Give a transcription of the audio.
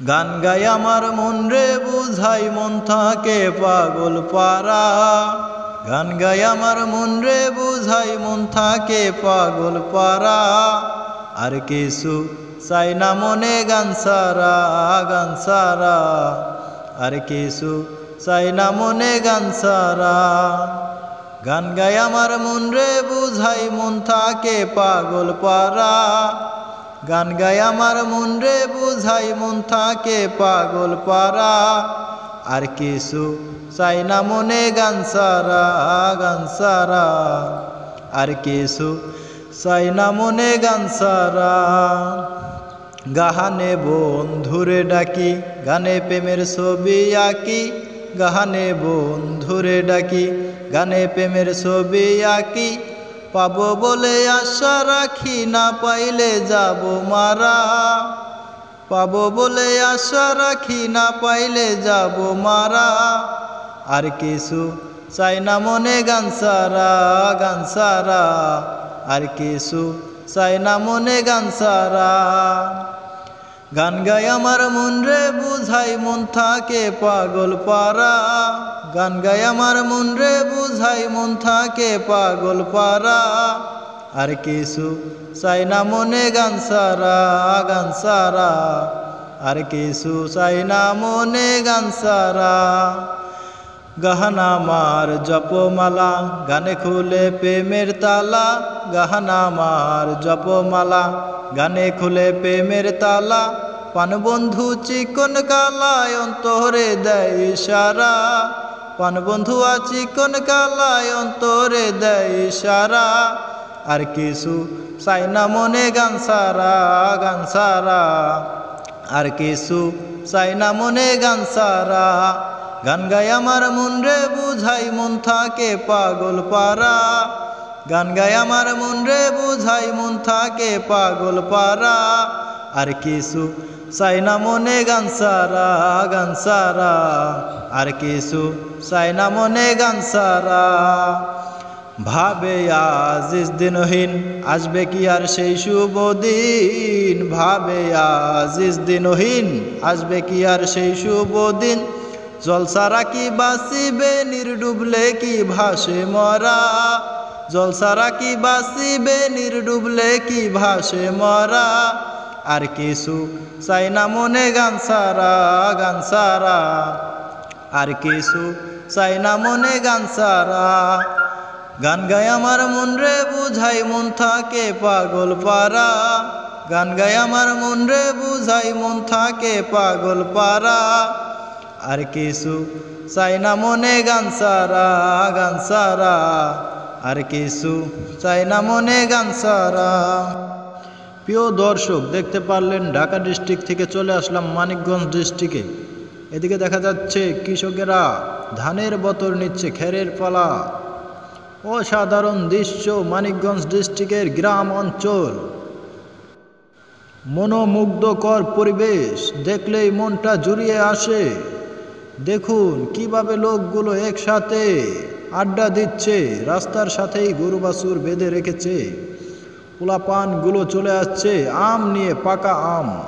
গান গাই আমার মন রে বুঝাই মন থাকে পাগল পারা। গান গাই আমার মন রে বুঝাই মন থাকে পাগল পারা। আর কিছু চাই না মনে গান সারা, গান সারা। আর কিছু চাই না মনে গান সারা। গান গাই আমার মন রে বুঝাই মন থাকে পাগল পারা। গান গাই আমার মন রে বুঝাই মন থাকে পাগল পারা। আর কিছু চাই না মনে গান সারা, গান সারা। আর কিছু চাই না মনে গান সারা। গাহানে বন্ধুরে ডাকি গানে প্রেমের ছবি আঁকি। গাহানে বন্ধুরে ডাকি গানে প্রেমের ছবি আঁকি। পাবো বলে আশা রাখি না পাইলে যাব মারা। পাবো বলে আশা রাখি না পাইলে যাব মারা। আর কিছু চাই না মনে গান সারা, গান সারা। আর কিছু চাই না মনে গান সারা। গান গাই আমার মন রে বুঝাই মন থাকে পাগল পারা। গান গাই আমার মন রে বুঝাই মন থাকে পাগল পারা। আর কিছু চাই না মনে গান সারা, গান সারা। আর কিছু চাই না মনে গান সারা। গাহানা আমার জপমালা গানে খুলে প্রেমের তালা। গাহানা আমার জপমালা গানে খুলে প্রেমের তালা। পানবন্ধু চিকন কালায় অন্তরে দেয় ইশারা। পানবন্ধু চিকন কালায় অন্তরে দেয় ইশারা। আর কিছু চাই না মনে গান সারা, গান সারা। আর কিছু চাই না মনে গান সারা। গান গাই আমার মন রে বুঝাই মন থাকে পাগল পারা। গান গাই আমার মন রে বুঝাই মন থাকে পাগল পারা। আর কিছু চাই না মনে গান সারা, গান সারা। আর কিছু চাই না মনে গান সারা। ভাবে আজিজ দিনহীন আসবে কি আর সেই শুভ দিন। ভাবে আজিজ দিনহীন আসবে কি আর সেই শুভ দিন। জল সারা কি বাঁচিবে নির্ডুবলে কি ভাসে মরা। জল সারা কি বাঁচিবে নির্ডুবলে কি ভাসে মরা। আর কিছু চাই না মনে গান সারা, গান সারা। আর কিছু চাই না মনে গান সারা। গান গাই আমার মন রে বুঝাই মন থাকে পাগল পারা। গান গাই আমার মন রে বুঝাই মন থাকে পাগল পারা। আর কিছু চাই না মনে গান সারা, গান সারা। আর কিছু চাই না মনে গান সারা। প্রিয় দর্শক, দেখতে পারলেন ঢাকা ডিস্ট্রিক্ট থেকে চলে আসলাম মানিকগঞ্জ ডিস্ট্রিক্টে। এদিকে দেখা যাচ্ছে কৃষকেরা ধানের বতর নিচ্ছে, খেরের পালা। অসাধারণ দৃশ্য মানিকগঞ্জ ডিস্ট্রিক্টের গ্রাম অঞ্চল। মনোমুগ্ধকর পরিবেশ, দেখলেই মনটা জুড়িয়ে আসে। দেখুন কিভাবে লোকগুলো একসাথে আড্ডা দিচ্ছে। রাস্তার সাথেই গরু বাছুর বেঁধে রেখেছে। পোলাপানগুলো চলে আসছে আম নিয়ে, পাকা আম।